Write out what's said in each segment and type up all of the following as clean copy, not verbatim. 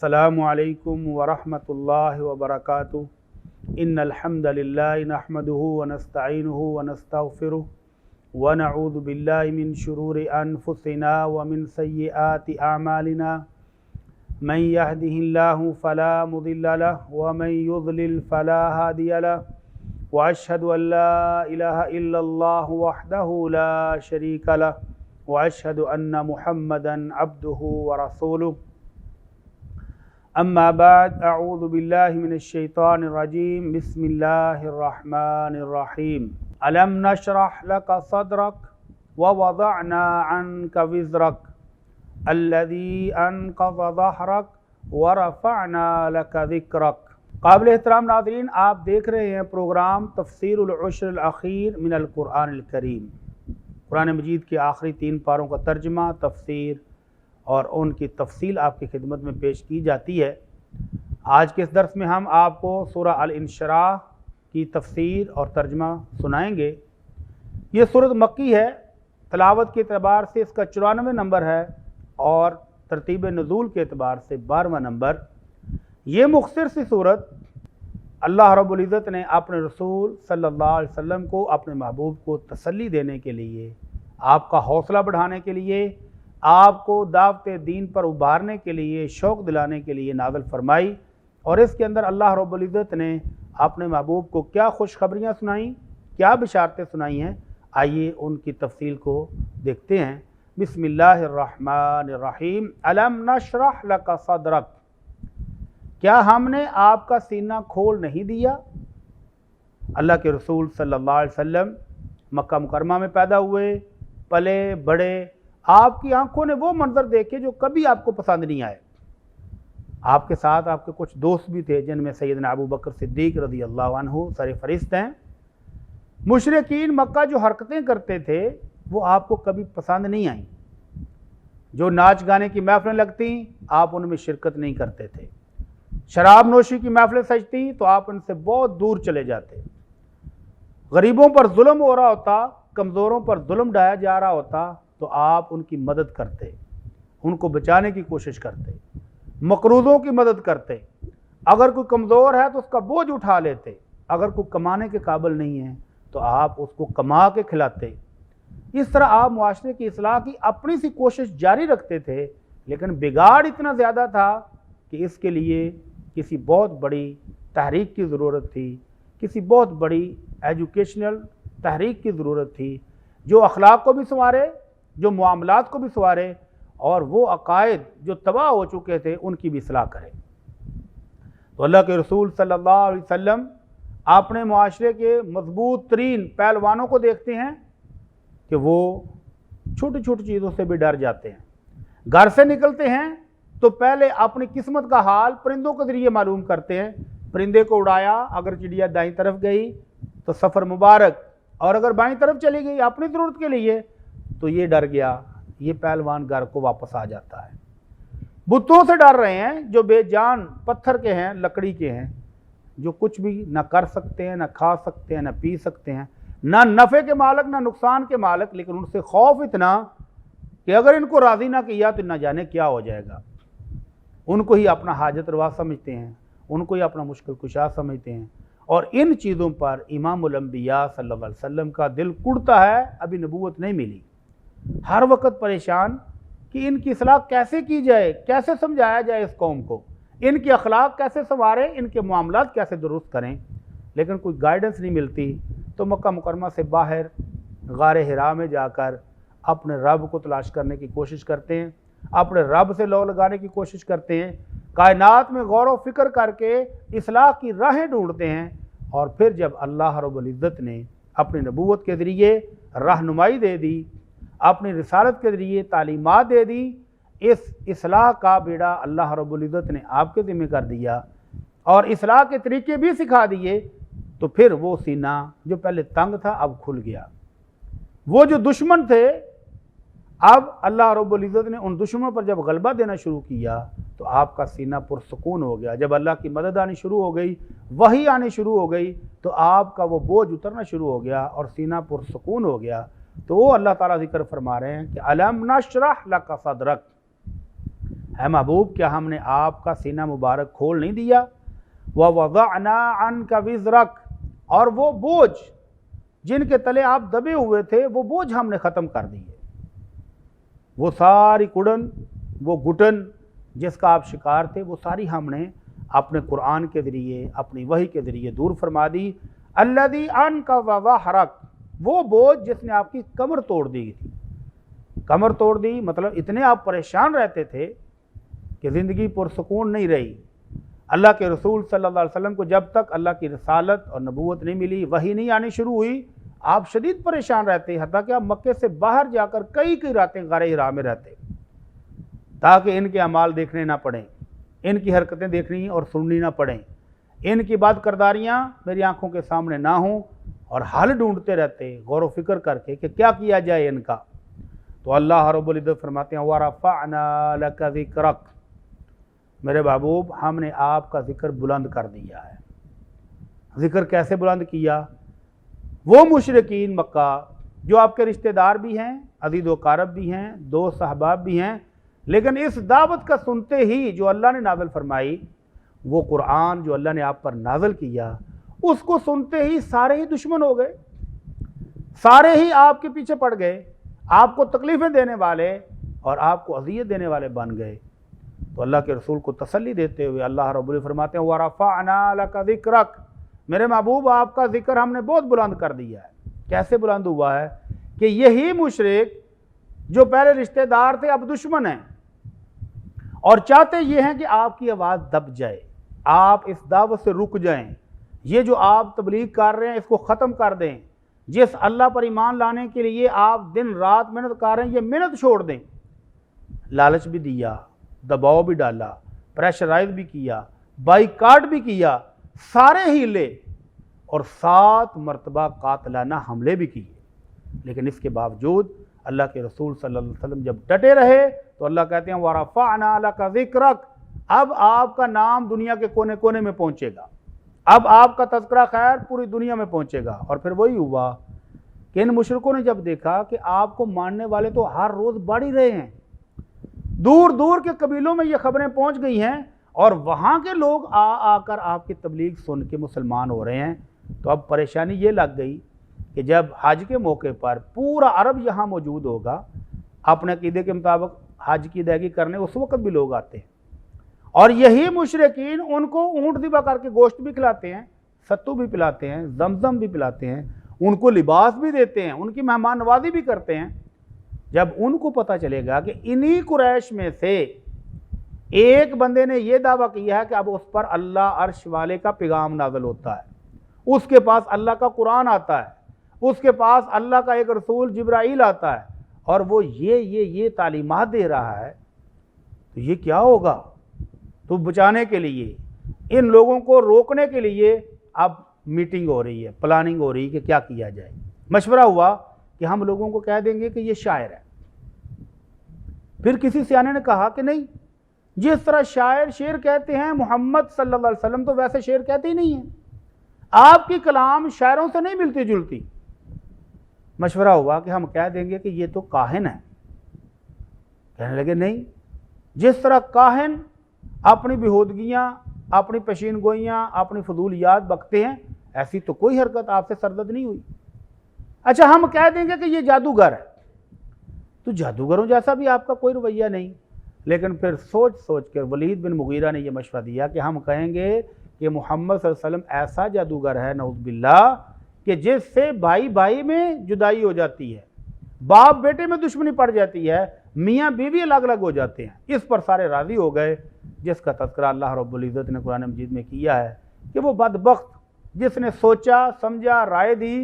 अस्सलामु अलैकुम वरहमतुल्लाहि वबरकातुहू। इन्नल हम्दलिल्लाहि नहमदुहु व नस्तईनुहु व नस्तगफिरुहु व नऊज़ु बिल्लाहि मिन शुरूरि अनफुसिना व मिन सय्यिआति अमालिना। मन यहदिहिल्लाहु फला मुदिल्ल लहु व मन युज़लिल फला हादिय लहु व अशहदु अन ला इलाहा इल्लल्लाहु वहदहु ला शरीक लहु व अशहदु अन्ना मुहम्मदन अब्दुहु व रसूलुहु। अम्मा बाद अऊज़ु बिल्लाहि मिनश्शैतानिर्रजीम बिस्मिल्लाहिर्रहमानिर्रहीम। अलम नशरह लक सदरक व वज़अना अन्का विज़रक अल्लज़ी अनक़ज़ ज़हरक व रफ़अना लक ज़िक्रक। काबिल एहतराम नाज़रीन, आप देख रहे हैं प्रोग्राम तफ़सीरुल उश्रुल अख़ीर मिनल क़ुरआनिल करीम। कुरान मजीद के आखिरी 3 पारों का तर्जमा, तफ़सीर और उनकी तफसील आपकी खिदमत में पेश की जाती है। आज के इस दर्स में हम आपको सूरह अल-इंशिराह की तफसीर और तर्जमा सुनाएंगे। ये सूरत मक्की है, तलावत के एतबार से इसका 94 नंबर है और तरतीब नुज़ूल के एतबार से 12वां नंबर। ये मुख्तसर सी सूरत अल्लाह रब्बुल इज़्ज़त ने अपने रसूल सल्लल्लाहु अलैहि वसल्लम को, अपने महबूब को तसल्ली देने के लिए, आपका हौसला बढ़ाने के लिए, आपको दावत दीन पर उभारने के लिए, शौक़ दिलाने के लिए नाज़िल फरमाई। और इसके अंदर अल्लाह रब्बुल इज़्ज़त ने अपने महबूब को क्या खुशखबरियाँ सुनाई, क्या बिशारतें सुनाई हैं, आइए उनकी तफसील को देखते हैं। बिस्मिल्लाहिर्रहमानिर्रहीम। अलम नशरह लक सदरक, क्या हमने आपका सीना खोल नहीं दिया? अल्लाह के रसूल सल्लल्लाहु अलैहि वसल्लम मक्का मुकरमा में पैदा हुए, पले बड़े। आपकी आंखों ने वो मंजर देखे जो कभी आपको पसंद नहीं आए। आपके साथ आपके कुछ दोस्त भी थे जिनमें सैयदना अबू बकर सिद्दीक रज़ी अल्लाह अन्हु सर फरिस्त हैं। मुशरिकीन मक्का जो हरकतें करते थे वो आपको कभी पसंद नहीं आई। जो नाच गाने की महफिलें लगती आप उनमें शिरकत नहीं करते थे। शराब नोशी की महफिलें सजती तो आप उनसे बहुत दूर चले जाते। गरीबों पर जुल्म हो रहा होता, कमज़ोरों पर जुल्म ढाया जा रहा होता तो आप उनकी मदद करते, उनको बचाने की कोशिश करते, मकरूज़ों की मदद करते। अगर कोई कमज़ोर है तो उसका बोझ उठा लेते, अगर कोई कमाने के काबिल नहीं है तो आप उसको कमा के खिलाते। इस तरह आप मुआशरे की इस्लाह की अपनी सी कोशिश जारी रखते थे। लेकिन बिगाड़ इतना ज़्यादा था कि इसके लिए किसी बहुत बड़ी तहरीक की ज़रूरत थी, किसी बहुत बड़ी एजुकेशनल तहरीक की ज़रूरत थी जो अखलाक को भी संवारे, जो मामलात को भी संवारे और वो अकायद जो तबाह हो चुके थे उनकी भी इस्लाह करे। तो अल्लाह के रसूल सल्लल्लाहु अलैहि वसल्लम अपने मुआशरे के मजबूत तरीन पहलवानों को देखते हैं कि वो छोटी छोटी चीज़ों से भी डर जाते हैं। घर से निकलते हैं तो पहले अपनी किस्मत का हाल परिंदों के ज़रिए मालूम करते हैं। परिंदे को उड़ाया, अगर चिड़िया दाईं तरफ गई तो सफ़र मुबारक, और अगर बाईं तरफ चली गई अपनी ज़रूरत के लिए तो ये डर गया। ये पहलवान घर को वापस आ जाता है। बुतों से डर रहे हैं जो बेजान पत्थर के हैं, लकड़ी के हैं, जो कुछ भी ना कर सकते हैं, ना खा सकते हैं, ना पी सकते हैं, ना नफ़े के मालिक ना नुकसान के मालिक। लेकिन उनसे खौफ इतना कि अगर इनको राज़ी ना किया तो न जाने क्या हो जाएगा। उनको ही अपना हाजत रवा समझते हैं, उनको ही अपना मुश्किल कुशा समझते हैं। और इन चीज़ों पर इमामुल अंबिया सल्लल्लाहु अलैहि वसल्लम का दिल कुड़ता है। अभी नबूवत नहीं मिली, हर वक्त परेशान कि इनकी इस्लाह कैसे की जाए, कैसे समझाया जाए इस कौम को, इनके अखलाक कैसे संवारें, इनके मामलात कैसे दुरुस्त करें। लेकिन कोई गाइडेंस नहीं मिलती। तो मक्का मुकरमा से बाहर गारे हिरा में जाकर अपने रब को तलाश करने की कोशिश करते हैं, अपने रब से लौ लगाने की कोशिश करते हैं, कायनात में गौर व फिक्र करके इस्लाह की राहें ढूंढते हैं। और फिर जब अल्लाह रब्बुल इज़्ज़त ने अपनी नबूवत के ज़रिए रहनुमाई दे दी, अपनी रिसालत के ज़रिए तालीमात दे दी। इस इस्लाह का बेड़ा अल्लाह रब्बुल इज़्ज़त ने आपके ज़िम्मे कर दिया और इस्लाह के तरीके भी सिखा दिए। तो फिर वो सीना जो पहले तंग था अब खुल गया। वो जो दुश्मन थे, अब अल्लाह रब्बुल इज़्ज़त ने उन दुश्मनों पर जब गलबा देना शुरू किया तो आपका सीना पुरसुकून हो गया। जब अल्लाह की मदद आनी शुरू हो गई, वही आनी शुरू हो गई, तो आपका वो बोझ उतरना शुरू हो गया और सीना पुरसुकून हो गया। तो वो अल्लाह ताला जिक्र फरमा रहे हैं कि अलम नशरह लका सदरक, है महबूब क्या हमने आपका सीना मुबारक खोल नहीं दिया। व वज़अना अन्का विज़रक, और वो बोझ जिनके तले आप दबे हुए थे वो बोझ हमने ख़त्म कर दिए। वो सारी कुड़न, वो घुटन जिसका आप शिकार थे, वो सारी हमने अपने कुरान के ज़रिए, अपनी वही के ज़रिए दूर फरमा दी। अल्लज़ी अन्का वज़हरक, वो बोझ जिसने आपकी कमर तोड़ दी थी। कमर तोड़ दी मतलब इतने आप परेशान रहते थे कि ज़िंदगी पुरसुकून नहीं रही। अल्लाह के रसूल सल्लल्लाहु अलैहि वसल्लम को जब तक अल्लाह की रिसालत और नबूवत नहीं मिली, वही नहीं आनी शुरू हुई, आप शदीद परेशान रहते, हत्ता कि आप मक्के से बाहर जाकर कई कई रातें गारे हिरा में रहते ताकि इनके अमाल देखने ना पड़ें, इनकी हरकतें देखनी और सुननी ना पड़ें, इनकी बात करदारियाँ मेरी आंखों के सामने ना हों, और हल ढूंढते रहते गौर व फिक्र करके कि क्या किया जाए इनका। तो अल्लाह रब्बुल इज़्ज़त फरमाते हैं वरफ़अना लका ज़िक्रक, मेरे महबूब हमने आपका ज़िक्र बुलंद कर दिया है। ज़िक्र कैसे बुलंद किया? वो मुशरिकीन मक्का जो आपके रिश्तेदार भी हैं, अज़ीज़ व क़ारब भी हैं, दोस्त अहबाब भी हैं, लेकिन इस दावत का सुनते ही जो अल्लाह ने नाज़िल फरमाई, वो कुरान जो अल्लाह ने आप पर नाज़िल किया, उसको सुनते ही सारे ही दुश्मन हो गए, सारे ही आपके पीछे पड़ गए, आपको तकलीफ़ें देने वाले और आपको अज़ियत देने वाले बन गए। तो अल्लाह के रसूल को तसल्ली देते हुए अल्लाह रब्बुल इज़्ज़त फरमाते हैं वरफ़अना लका ज़िक्रक, मेरे महबूब आपका ज़िक्र हमने बहुत बुलंद कर दिया है। कैसे बुलंद हुआ है कि यही मुशरिक जो पहले रिश्तेदार थे अब दुश्मन हैं, और चाहते ये हैं कि आपकी आवाज़ दब जाए, आप इस दावत से रुक जाएं, ये जो आप तबलीग कर रहे हैं इसको ख़त्म कर दें, जिस अल्लाह पर ईमान लाने के लिए आप दिन रात मेहनत कर रहे हैं ये मेहनत छोड़ दें। लालच भी दिया, दबाव भी डाला, प्रेशराइज भी किया, बाइकाट भी किया, सारे हीले और 7 मरतबा कातलाना हमले भी किए। लेकिन इसके बावजूद अल्लाह के रसूल सल्लल्लाहु अलैहि वसल्लम जब डटे रहे तो अल्लाह कहते हैं वरफ़अना लका ज़िक्रक, अब आपका नाम दुनिया के कोने कोने में पहुँचेगा, अब आपका तज़किरा खैर पूरी दुनिया में पहुँचेगा। और फिर वही हुआ कि इन मुशरिकों ने जब देखा कि आपको मानने वाले तो हर रोज़ बढ़ ही रहे हैं, दूर दूर के कबीलों में ये खबरें पहुँच गई हैं और वहाँ के लोग आकर आपकी तबलीग सुन के मुसलमान हो रहे हैं, तो अब परेशानी ये लग गई कि जब हज के मौके पर पूरा अरब यहाँ मौजूद होगा, अपने अक़ीदे के मुताबिक हज की अदायगी करने उस वक्त भी लोग आते हैं, और यही मुशरिकीन उनको ऊँट ज़िबा करके गोश्त भी खिलाते हैं, सत्तू भी पिलाते हैं, जमजम भी पिलाते हैं, उनको लिबास भी देते हैं, उनकी मेहमान नवाजी भी करते हैं। जब उनको पता चलेगा कि इन्हीं कुरैश में से एक बंदे ने यह दावा किया है कि अब उस पर अल्लाह अर्श वाले का पैगाम नाज़िल होता है, उसके पास अल्लाह का कुरान आता है, उसके पास अल्लाह का एक रसूल जिब्राईल आता है और वो ये तालीमात दे रहा है, तो ये क्या होगा? तो बचाने के लिए, इन लोगों को रोकने के लिए अब मीटिंग हो रही है, प्लानिंग हो रही है कि क्या किया जाए। मशवरा हुआ कि हम लोगों को कह देंगे कि ये शायर है। फिर किसी सियाने ने कहा कि नहीं, जिस तरह शायर शेर कहते हैं, मोहम्मद सल्लल्लाहु अलैहि वसल्लम तो वैसे शेर कहते ही नहीं है, आपकी कलाम शायरों से नहीं मिलती जुलती। मशवरा हुआ कि हम कह देंगे कि ये तो काहिन है। कहने लगे नहीं, जिस तरह काहिन अपनी बेहूदगियाँ, अपनी पेशीन गोइयाँ, अपनी फजूलियात बकते हैं, ऐसी तो कोई हरकत आपसे सरदद नहीं हुई। अच्छा, हम कह देंगे कि ये जादूगर है, तो जादूगरों जैसा भी आपका कोई रवैया नहीं। लेकिन फिर सोच सोच कर वलीद बिन मुगीरा ने यह मशवरा दिया कि हम कहेंगे कि मोहम्मद सल्लल्लाहु अलैहि वसल्लम ऐसा जादूगर है नऊज़ बिल्लाह कि जिससे भाई भाई में जुदाई हो जाती है, बाप बेटे में दुश्मनी पड़ जाती है, मियाँ बीवी अलग अलग हो जाते हैं। इस पर सारे राज़ी हो गए, जिसका तज़किरा अल्लाह रब्बुल इज़्ज़त ने कुरान मजीद में किया है कि वो बदबख्त जिसने सोचा समझा, राय दी,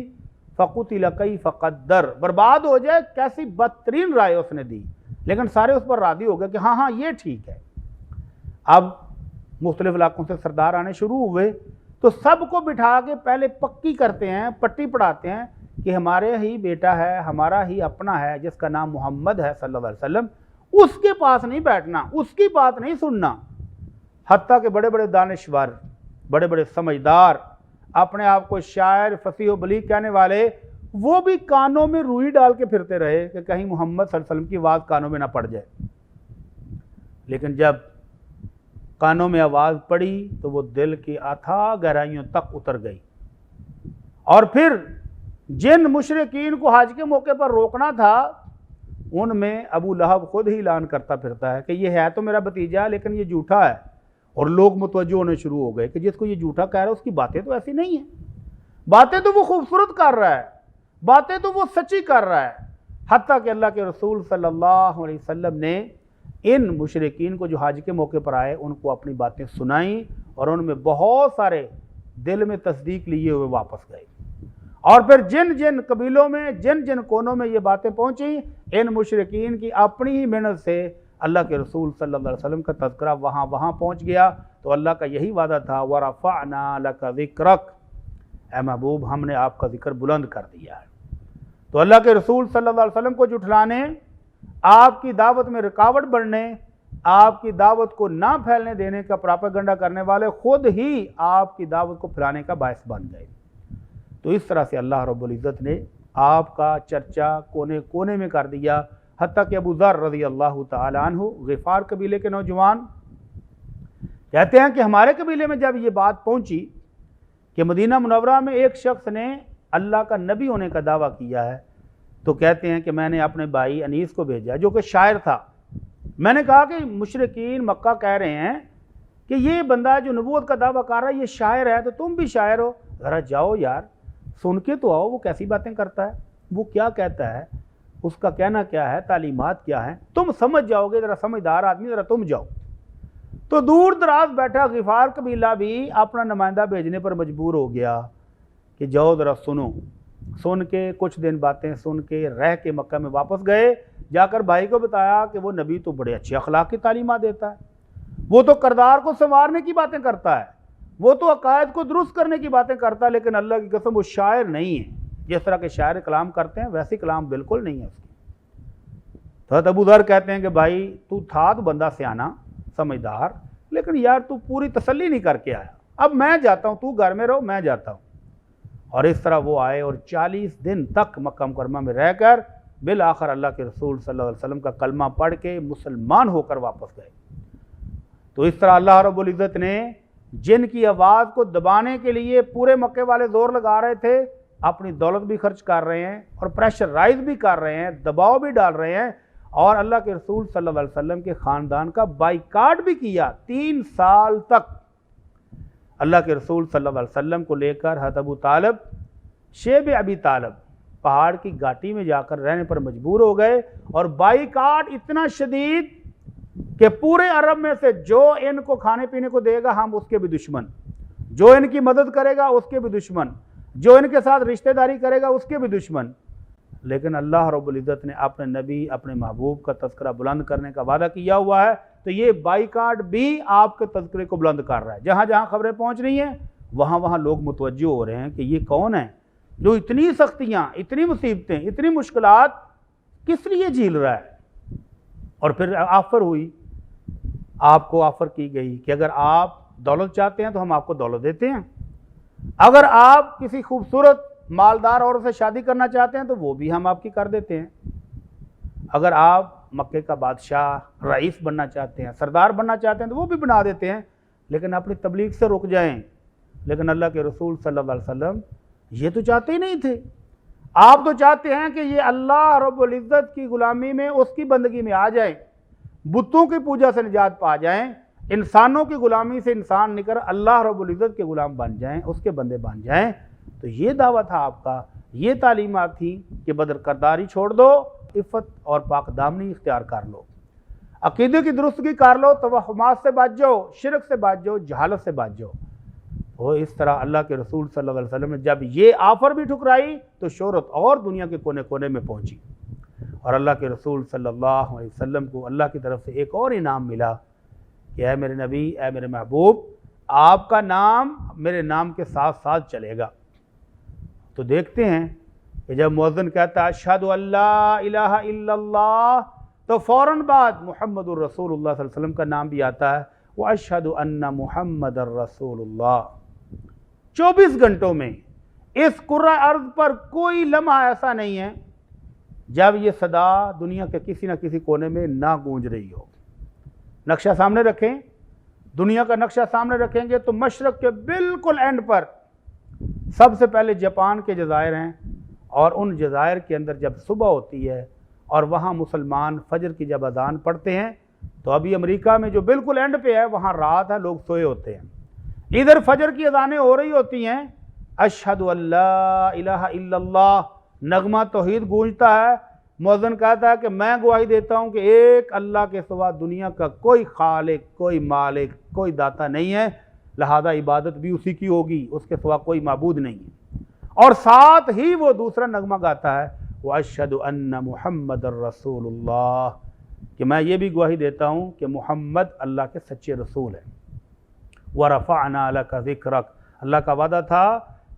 फ़क़ुतिल कैफ़ क़द्दर, बर्बाद हो जाए, कैसी बदतरीन राय उसने दी। लेकिन सारे उस पर राज़ी हो गए कि हाँ हाँ ये ठीक है। अब मुख्तलिफ इलाकों से सरदार आने शुरू हुए तो सबको बिठा के पहले पक्की करते हैं, पट्टी पढ़ाते हैं कि हमारे ही बेटा है, हमारा ही अपना है, जिसका नाम मोहम्मद है सल्लल्लाहु अलैहि वसल्लम, उसके पास नहीं बैठना, उसकी बात नहीं सुनना। हत्ता के बड़े बड़े दानिश्वर, बड़े बड़े समझदार, अपने आप को शायर, फसीह व बलीग कहने वाले, वो भी कानों में रुई डाल के फिरते रहे कि कहीं मोहम्मद सल्लल्लाहु अलैहि वसल्लम की आवाज़ कानों में ना पड़ जाए। लेकिन जब कानों में आवाज़ पड़ी तो वो दिल की अथाह गहराइयों तक उतर गई। और फिर जिन मुशरिकीन को हज के मौके पर रोकना था, उनमें अबू लहब खुद ही ऐलान करता फिरता है कि ये है तो मेरा भतीजा, लेकिन ये झूठा है। और लोग मुतवज्जो होने शुरू हो गए कि जिसको ये झूठा कह रहा है उसकी बातें तो ऐसी नहीं हैं, बातें तो वो खूबसूरत कर रहा है, बातें तो वो सच्ची कर रहा है। हत्ता कि अल्लाह के रसूल सल्लल्लाहु अलैहि वसल्लम ने इन मुशरिकीन को जो हज के मौके पर आए उनको अपनी बातें सुनाई और उनमें बहुत सारे दिल में तस्दीक लिए हुए वापस गए। और फिर जिन जिन कबीलों में, जिन जिन कोनों में ये बातें पहुंची, इन मुशरिकीन की अपनी ही मेहनत से अल्लाह के रसूल सल्लल्लाहु अलैहि वसल्लम का तज़किरा वहाँ पहुँच गया। तो अल्लाह का यही वादा था, वरफ़अना लका ज़िक्रक, ऐ महबूब हमने आपका जिक्र बुलंद कर दिया है। तो अल्लाह के रसूल सल्लल्लाहु अलैहि वसल्लम को जुठलाने, आपकी दावत में रुकावट बढ़ने, आपकी दावत को ना फैलने देने का प्रोपेगेंडा करने वाले खुद ही आपकी दावत को फैलाने का बायस बन गए। तो इस तरह से अल्लाह रब्बुल इज़्ज़त ने आपका चर्चा कोने कोने में कर दिया। हत्ता कि अबू ज़र रज़ी अल्लाह तआला अन्हु, ग़िफ़ार कबीले के नौजवान, कहते हैं कि हमारे कबीले में जब ये बात पहुंची कि मदीना मुनव्वरा में एक शख्स ने अल्लाह का नबी होने का दावा किया है, तो कहते हैं कि मैंने अपने भाई अनीस को भेजा जो कि शायर था। मैंने कहा कि मुशरिकीन मक्का कह रहे हैं कि ये बंदा जो नबूवत का दावा कर रहा है ये शायर है, तो तुम भी शायर हो, ज़रा जाओ यार सुन के तो आओ, वो कैसी बातें करता है, वो क्या कहता है, उसका कहना क्या है, तालीमात क्या है, तुम समझ जाओगे, ज़रा समझदार आदमी, ज़रा तुम जाओ। तो दूर दराज बैठा ग़िफ़ार कबीला भी अपना नुमाइंदा भेजने पर मजबूर हो गया कि जाओ ज़रा सुनो। सुन के कुछ दिन बातें सुन के रह के मक्का में वापस गए। जाकर भाई को बताया कि वो नबी तो बड़े अच्छे अखलाक की तालीमात देता है, वो तो किरदार को संवारने की बातें करता है, वो तो अकायद को दुरुस्त करने की बातें करता है, लेकिन अल्लाह की कसम वो शायर नहीं है। जिस तरह के शायर कलाम करते हैं वैसी कलाम बिल्कुल नहीं है उसकी। तो अबू ज़र कहते हैं कि भाई तू था तो बंदा सियाना समझदार, लेकिन यार तू पूरी तसल्ली नहीं करके आया, अब मैं जाता हूँ, तू घर में रहो, मैं जाता हूँ। और इस तरह वो आए और 40 दिन तक मक्का मुकरमा में रहकर बिल आखिर अल्लाह के रसूल सल्लल्लाहु अलैहि वसल्लम का कलमा पढ़ के मुसलमान होकर वापस गए। तो इस तरह अल्लाह रब्बुल इज़्ज़त ने जिनकी आवाज़ को दबाने के लिए पूरे मक्के वाले जोर लगा रहे थे, अपनी दौलत भी खर्च कर रहे हैं और प्रेशराइज भी कर रहे हैं, दबाव भी डाल रहे हैं, और अल्लाह के रसूल सल्लल्लाहु अलैहि वसल्लम के ख़ानदान का बाइकाट भी किया। 3 साल तक अल्लाह के रसूल सल्लल्लाहु अलैहि वसल्लम को लेकर हज़रत अबू तालिब, शेब अबी तालिब पहाड़ की घाटी में जाकर रहने पर मजबूर हो गए। और बाइकाट इतना शदीद कि पूरे अरब में से जो इनको खाने पीने को देगा हम उसके भी दुश्मन, जो इनकी मदद करेगा उसके भी दुश्मन, जो इनके साथ रिश्तेदारी करेगा उसके भी दुश्मन। लेकिन अल्लाह रब्बुल इज़्ज़त ने अपने नबी, अपने महबूब का तज़किरा बुलंद करने का वादा किया हुआ है, तो ये बाइकाट भी आपके तज़किरे को बुलंद कर रहा है। जहाँ जहाँ खबरें पहुँच रही हैं वहाँ वहाँ लोग मुतवज्जो हो रहे हैं कि ये कौन है जो इतनी सख्तियाँ, इतनी मुसीबतें, इतनी मुश्किलात किस लिए झेल रहा है। और फिर ऑफ़र हुई, आपको ऑफ़र की गई कि अगर आप दौलत चाहते हैं तो हम आपको दौलत देते हैं, अगर आप किसी खूबसूरत मालदार औरत से शादी करना चाहते हैं तो वो भी हम आपकी कर देते हैं, अगर आप मक्के का बादशाह, रईस बनना चाहते हैं, सरदार बनना चाहते हैं तो वो भी बना देते हैं, लेकिन अपनी तबलीग से रुक जाएं। लेकिन अल्लाह के रसूल सल्लल्लाहु अलैहि वसल्लम ये तो चाहते ही नहीं थे। आप तो चाहते हैं कि ये अल्लाह रब्बुल इज़्ज़त की गुलामी में, उसकी बंदगी में आ जाएं, बुतों की पूजा से निजात पा जाएं, इंसानों की गुलामी से इंसान निकल अल्लाह रब्बुल इज़्ज़त के गुलाम बन जाएं, उसके बंदे बन जाएं। तो ये दावा था आपका, ये तालीमात थी कि बदरकरदारी छोड़ दो, इफ़्फ़त और पाकदामनी इख्तियार कर लो, अक़ीदे की दुरुस्तगी कर लो, तवहमात से बच जाओ, शिरक से बच जाओ, जहालत से बच जाओ। वो इस तरह अल्लाह के रसूल सल्लल्लाहु अलैहि वसल्लम ने जब ये ऑफ़र भी ठुकराई तो शोहरत और दुनिया के कोने कोने में पहुंची। और अल्लाह के रसूल सल्लल्लाहु अलैहि वसल्लम को अल्लाह की तरफ से एक और इनाम मिला कि ऐ मेरे नबी, ऐ मेरे महबूब, आपका नाम मेरे नाम के साथ साथ चलेगा। तो देखते हैं कि जब मुअज्जिन कहता है अशहदु अल्ला इलाहा इल्लल्लाह, तो फ़ौरन बाद मुहम्मदुर रसूलुल्लाह सल्लल्लाहु अलैहि वसल्लम का नाम भी आता है, व अशहदु अन्ना मुहम्मदर रसूलुल्लाह। 24 घंटों में इस कुर्रा अर्ज़ पर कोई लम्हा ऐसा नहीं है जब ये सदा दुनिया के किसी न किसी कोने में ना गूंज रही हो। नक्शा सामने रखें, दुनिया का नक्शा सामने रखेंगे तो मशरक़ के बिल्कुल एंड पर सबसे पहले जापान के जज़ायर हैं, और उन जज़ायर के अंदर जब सुबह होती है और वहाँ मुसलमान फजर की जब अज़ान पढ़ते हैं, तो अभी अमेरिका में जो बिल्कुल एंड पे है वहाँ रात है, लोग सोए होते हैं। इधर फजर की अज़ानें हो रही होती हैं, अशहदु अल्ला इलाहा इल्लल्लाह, नगमा तौहीद गूंजता है। मुअज्जिन कहता है कि मैं गवाही देता हूँ कि एक अल्लाह के सिवा दुनिया का कोई खालिक, कोई मालिक, कोई दाता नहीं है, लिहाजा इबादत भी उसी की होगी, उसके सिवा कोई माबूद नहीं है। और साथ ही वो दूसरा नगमा गाता है, व अशहदु अन्ना मुहम्मदर रसूलुल्लाह, कि मैं ये भी गवाही देता हूँ कि मोहम्मद अल्लाह के सच्चे रसूल हैं। व रफ़अना लका ज़िक्रक, अल्लाह का वादा था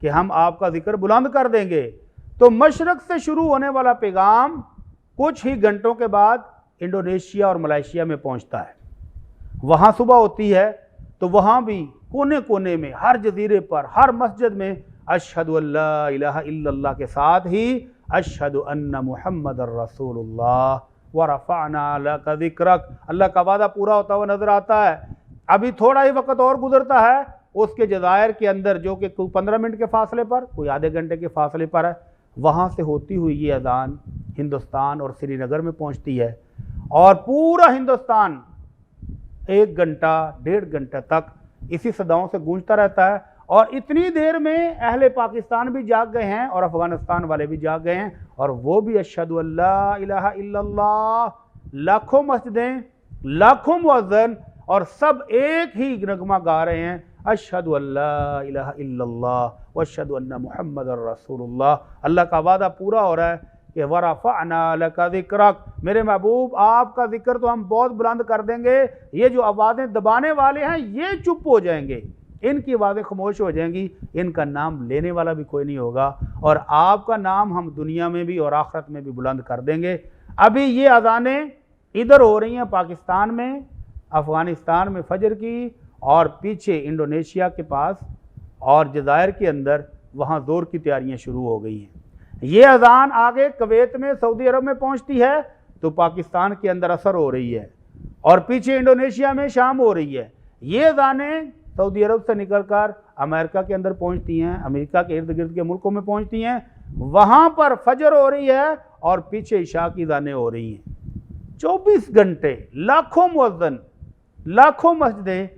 कि हम आपका जिक्र बुलंद कर देंगे। तो मशरक़ से शुरू होने वाला पैगाम कुछ ही घंटों के बाद इंडोनेशिया और मलेशिया में पहुंचता है। वहाँ सुबह होती है तो वहाँ भी कोने कोने में, हर जजीरे पर, हर मस्जिद में अशहदु अल्ला इलाहा इल्लल्लाह के साथ ही अशहदु अन्ना मुहम्मदर रसूलुल्लाह व रफ़अना लका ज़िक्रक, अल्लाह का वादा पूरा होता हुआ नजर आता है। अभी थोड़ा ही वक्त और गुजरता है, उसके जज़ायर के अंदर जो कि कोई 15 मिनट के फासले पर, कोई आधे घंटे के फासले पर है, वहाँ से होती हुई ये अज़ान हिंदुस्तान और श्रीनगर में पहुँचती है, और पूरा हिंदुस्तान 1 घंटा 1.5 घंटे तक इसी सदाओं से गूंजता रहता है। और इतनी देर में अहले पाकिस्तान भी जाग गए हैं और अफ़गानिस्तान वाले भी जाग गए हैं, और वो भी अशहदु अल्ला इलाहा इल्लल्लाह, लाखों मस्जिदें, लाखों मुअज़्ज़िन, और सब एक ही नगमा गा रहे हैं, अशहदु अल्ला इलाहा इल्लल्लाह व अशहदु अन्ना मुहम्मदर रसूलुल्लाह। अल्लाह का वादा पूरा हो रहा है कि व रफ़अना लका ज़िक्रक, मेरे महबूब आपका जिक्र तो हम बहुत बुलंद कर देंगे। ये जो आवाज़ें दबाने वाले हैं ये चुप हो जाएंगे, इनकी आवाज़ें खामोश हो जाएंगी, इनका नाम लेने वाला भी कोई नहीं होगा, और आपका नाम हम दुनिया में भी और आखिरत में भी बुलंद कर देंगे। अभी ये अज़ानें इधर हो रही हैं पाकिस्तान में, अफ़गानिस्तान में फजर की, और पीछे इंडोनेशिया के पास और जज़ायर के अंदर वहाँ ज़ोर की तैयारियाँ शुरू हो गई हैं। ये अज़ान आगे कुवैत में, सऊदी अरब में पहुँचती है तो पाकिस्तान के अंदर असर हो रही है, और पीछे इंडोनेशिया में शाम हो रही है। ये अज़ानें सऊदी अरब से निकल कर अमेरिका के अंदर पहुँचती हैं, अमेरिका के इर्द गिर्द के मुल्कों में पहुँचती हैं, वहाँ पर फजर हो रही है और पीछे इशा की अज़ानें हो रही हैं। 24 घंटे, लाखों मुअज़्ज़िन, लाखों मस्जिदें,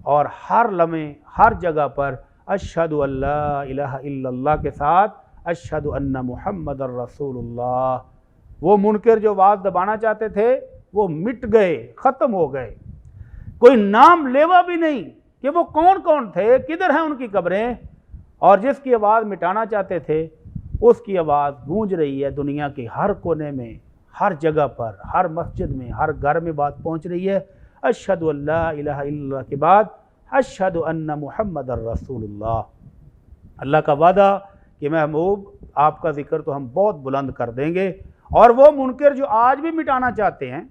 और हर लम्हे हर जगह पर अशहदु अल्ला इलाहा इल्लल्लाह के साथ अशहदु अन्ना मुहम्मदर रसूलुल्लाह। वो मुनकर जो आवाज़ दबाना चाहते थे वो मिट गए, ख़त्म हो गए। कोई नाम लेवा भी नहीं कि वो कौन कौन थे, किधर हैं उनकी कब्रें, और जिसकी आवाज़ मिटाना चाहते थे उसकी आवाज़ गूंज रही है दुनिया के हर कोने में, हर जगह पर, हर मस्जिद में, हर घर में बात पहुँच रही है। अशहदु अल्ला इलाहा इल्लल्लाह के बाद अशहदु अन्ना मुहम्मदर रसूलुल्लाह। अल्लाह का वादा कि महबूब आपका जिक्र तो हम बहुत बुलंद कर देंगे। और वो मुनकर जो आज भी मिटाना चाहते हैं,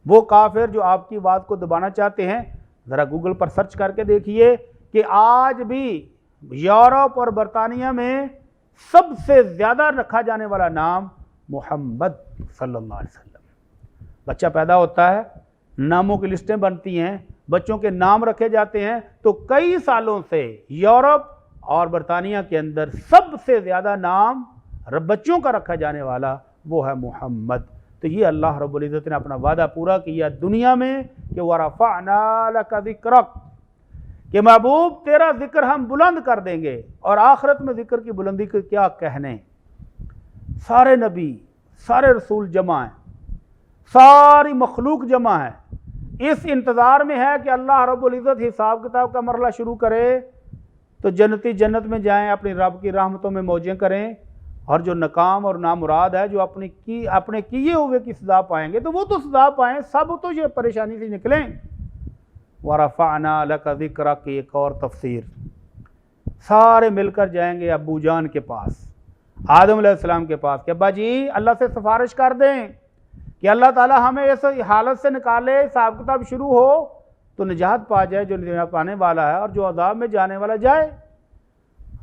वो काफिर जो आपकी बात को दबाना चाहते हैं, ज़रा गूगल पर सर्च करके देखिए कि आज भी यूरोप और बरतानिया में सबसे ज़्यादा रखा जाने वाला नाम मोहम्मद सल्लल्लाहु अलैहि वसल्लम। बच्चा पैदा होता है, नामों की लिस्टें बनती हैं, बच्चों के नाम रखे जाते हैं, तो कई सालों से यूरोप और बरतानिया के अंदर सबसे ज़्यादा नाम बच्चों का रखा जाने वाला वो है मोहम्मद। तो ये अल्लाह रब्बुल इज़्ज़त ने अपना वादा पूरा किया दुनिया में कि व रफ़अना लका ज़िक्रक, कि महबूब तेरा जिक्र हम बुलंद कर देंगे। और आखिरत में जिक्र की बुलंदी के क्या कहने, सारे नबी, सारे रसूल जमा हैं, सारी मखलूक जमा है, इस इंतज़ार में है कि अल्लाह रब्बुल इज़्ज़त हिसाब किताब का मरला शुरू करे तो जन्नती जन्नत में जाएं, अपनी रब की रहमतों में मौजें करें, और जो नाकाम और नामुराद है, जो अपने किए हुए की सज़ा पाएंगे, तो वो तो सज़ा पाएं, सब तो ये परेशानी से निकलें। वरफ़अना लका ज़िक्रक की एक और तफसीर, सारे मिलकर जाएंगे अब्बू जान के पास, आदम अलैहिस्सलाम के पास कि अब्बा जी अल्लाह से सिफारिश कर दें कि अल्लाह ताला हमें इस हालत से निकाले, हिसाब किताब शुरू हो तो निजात पा जाए जो निजात पाने वाला है, और जो अज़ाब में जाने वाला जाए।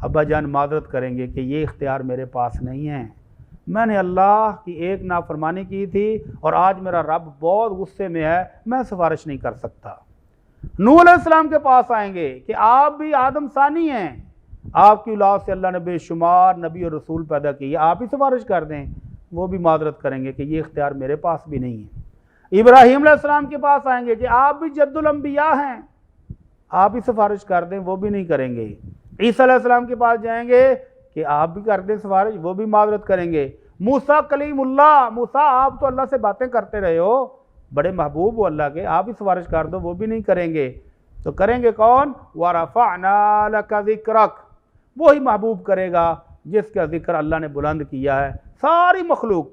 अब्बा जान माजरत करेंगे कि ये इख्तियार मेरे पास नहीं है, मैंने अल्लाह की एक नाफरमानी की थी और आज मेरा रब बहुत गुस्से में है, मैं सिफारिश नहीं कर सकता। नूह अलैहिस्सलाम के पास आएंगे कि आप भी आदम सानी हैं, आपकी औलाद से अल्लाह ने बेशुमार नबी और रसूल पैदा किए, आप ही सिफारिश कर दें। वो भी माजरत करेंगे कि ये इख्तियार मेरे पास भी नहीं है। इब्राहीम अलैहिस्सलाम के पास आएंगे कि आप भी जद्दुल अंबिया हैं, आप ही सिफारिश कर दें, वो भी नहीं करेंगे। ईसा अलैहिस्सलाम के पास जाएंगे कि आप भी कर दें सिफारिश, वो भी माजरत करेंगे। मूसा कलीमुल्लाह, मूसा आप तो अल्लाह से बातें करते रहे हो, बड़े महबूब हो अल्लाह के, आप ही सिफारिश कर दो, वो भी नहीं करेंगे। तो करेंगे कौन? वरफ़अना लका ज़िक्रक, वही महबूब करेगा जिसका जिक्र अल्लाह ने बुलंद किया है। सारी मखलूक,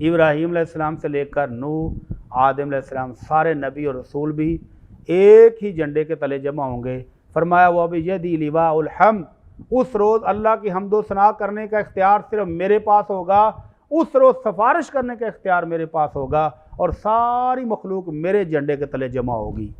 इब्राहीम अलैहिस्सलाम से लेकर नूह, आदम अलैहिस्सलाम, सारे नबी और रसूल भी एक ही झंडे के तले जमा होंगे। फरमाया वह भी यदी लिवाउल हम्द, उस रोज़ अल्लाह की हम्दो सना करने का इख्तियार सिर्फ मेरे पास होगा, उस रोज़ सिफारिश करने का इख्तियार मेरे पास होगा, और सारी मखलूक मेरे झंडे के तले जमा होगी।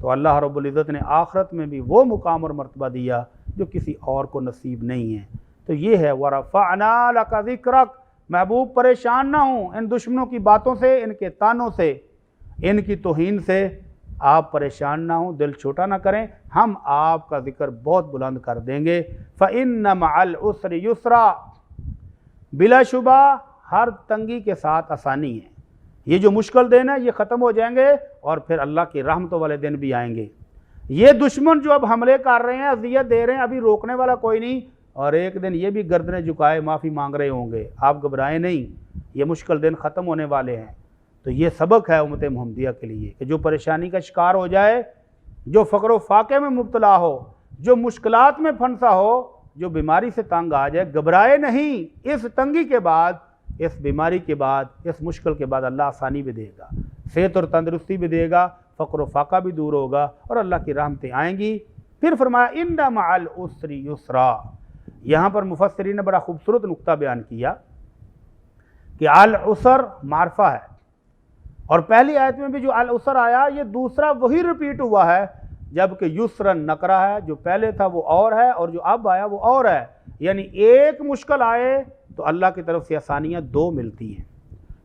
तो अल्लाह रब्बुल इज़्ज़त ने आखिरत में भी वो मुकाम और मर्तबा दिया जो किसी और को नसीब नहीं है। तो ये है वरफ़अना लका ज़िक्रक, महबूब परेशान ना हो इन दुश्मनों की बातों से, इनके तानों से, इनकी तौहीन से आप परेशान ना हो, दिल छोटा ना करें, हम आपका जिक्र बहुत बुलंद कर देंगे। फ़इन्न मअल उसरि युसरा, बिलाशुबा हर तंगी के साथ आसानी है। ये जो मुश्किल दिन है ये ख़त्म हो जाएंगे और फिर अल्लाह की रहमतों वाले दिन भी आएंगे। ये दुश्मन जो अब हमले कर रहे हैं, अज़ियत दे रहे हैं, अभी रोकने वाला कोई नहीं, और एक दिन ये भी गर्दनें झुकाए माफ़ी मांग रहे होंगे। आप घबराएं नहीं, ये मुश्किल दिन ख़त्म होने वाले हैं। तो ये सबक है उम्मत मुहम्मदिया के लिए कि जो परेशानी का शिकार हो जाए, जो फ़क्र व फाक़े में मुब्तला हो, जो मुश्किलात में फंसा हो, जो बीमारी से तंग आ जाए, घबराए नहीं। इस तंगी के बाद, इस बीमारी के बाद, इस मुश्किल के बाद अल्लाह आसानी भी देगा, सेहत और तंदरुस्ती भी देगा, फ़क्र व फाक़ा भी दूर होगा और अल्लाह की रहमतें आएंगी। फिर फरमाया इन्ना मअल उसरि युसरा। यहाँ पर मुफस्सिरीन ने बड़ा खूबसूरत नुक्ता बयान किया कि अल उसर मारफा है, और पहली आयत में भी जो अल उसर आया ये दूसरा वही रिपीट हुआ है, जबकि युसरन नकरा है, जो पहले था वो और है और जो अब आया वो और है। यानी एक मुश्किल आए तो अल्लाह की तरफ से आसानियाँ दो मिलती हैं,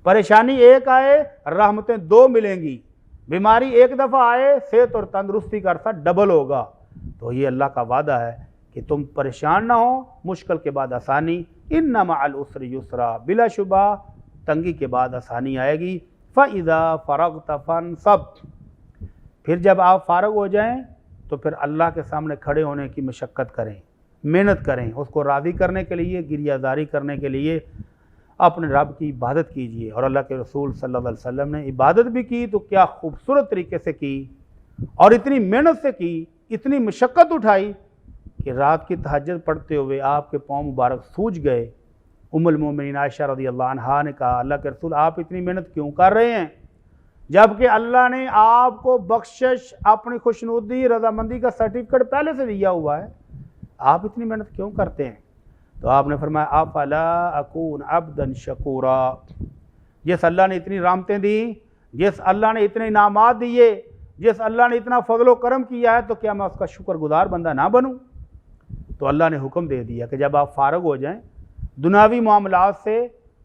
परेशानी एक आए रहमतें दो मिलेंगी, बीमारी एक दफ़ा आए सेहत और तंदरुस्ती का अरसा डबल होगा। तो ये अल्लाह का वादा है कि तुम परेशान ना हो, मुश्किल के बाद आसानी, इन्ना मअल उसरि युसरा, बिलाशुबा तंगी के बाद आसानी आएगी। फ़इज़ा फ़रग़्त फ़ंसब, फिर जब आप फ़ारग हो जाएं तो फिर अल्लाह के सामने खड़े होने की मशक्क़त करें, मेहनत करें, उसको राज़ी करने के लिए, गिरियाज़ारी करने के लिए अपने रब की इबादत कीजिए। और अल्लाह के रसूल सल्लल्लाहु अलैहि वसल्लम ने इबादत भी की तो क्या खूबसूरत तरीके से की, और इतनी मेहनत से की, इतनी मशक्क़त उठाई कि रात की तहज्जुद पढ़ते हुए आपके पाँव मुबारक सूज गए। उम्मुल मोमिनीन आयशा रज़ियल्लाहु अन्हा ने कहा, अल्लाह के रसूल आप इतनी मेहनत क्यों कर रहे हैं, जबकि अल्लाह ने आपको बख्शिश, अपनी खुशनुदी, रज़ामंदी का सर्टिफिकेट पहले से दिया हुआ है, आप इतनी मेहनत क्यों करते हैं? तो आपने फरमाया अफ़ला अकून अब्दन शकूरा, जिस अल्लाह ने इतनी रहमतें दी, जिस अल्लाह ने इतने इनामात दिए, जिस अल्लाह ने इतना फजल व करम किया है, तो क्या मैं उसका शुक्रगुजार बंदा ना बनूं? तो अल्लाह ने हुक्म दे दिया कि जब आप फ़ारग हो जाएं दुनियावी मामलात से,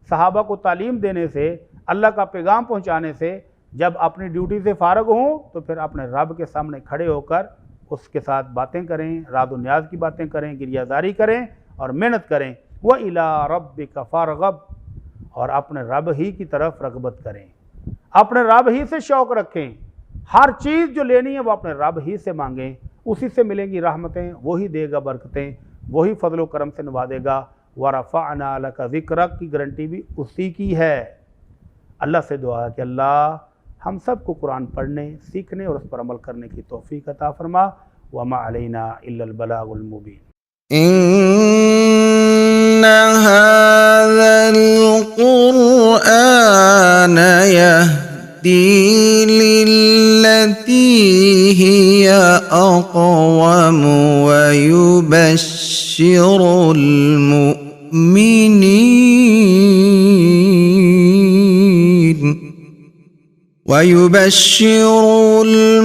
सहाबा को तालीम देने से, अल्लाह का पैगाम पहुँचाने से, जब अपनी ड्यूटी से फ़ारग हों तो फिर अपने रब के सामने खड़े होकर उसके साथ बातें करें, राद व न्याज की बातें करें, गिरियाज़ारी करें और मेहनत करें। व इला रब्बिका फ़रग़ब, और अपने रब ही की तरफ रग़बत करें, अपने रब ही से शौक़ रखें, हर चीज़ जो लेनी है वो अपने रब ही से मांगें, उसी से मिलेंगी रहमतें, वही देगा बरकतें, वही फजल व करम से नवाजेगा। वरफ़अना लका ज़िक्रक की गारंटी भी उसी की है। अल्लाह से दुआ है कि अल्लाह हम सब को कुरान पढ़ने, सीखने और उस पर अमल करने की तौफ़ीक़ अता फ़रमा। वमा अलैना इल्लल बलागुल मुबीन। इन्ना हाज़ल क़ुरआन यहदी लिल्लती हिया अक़वम व युबश्शिरुल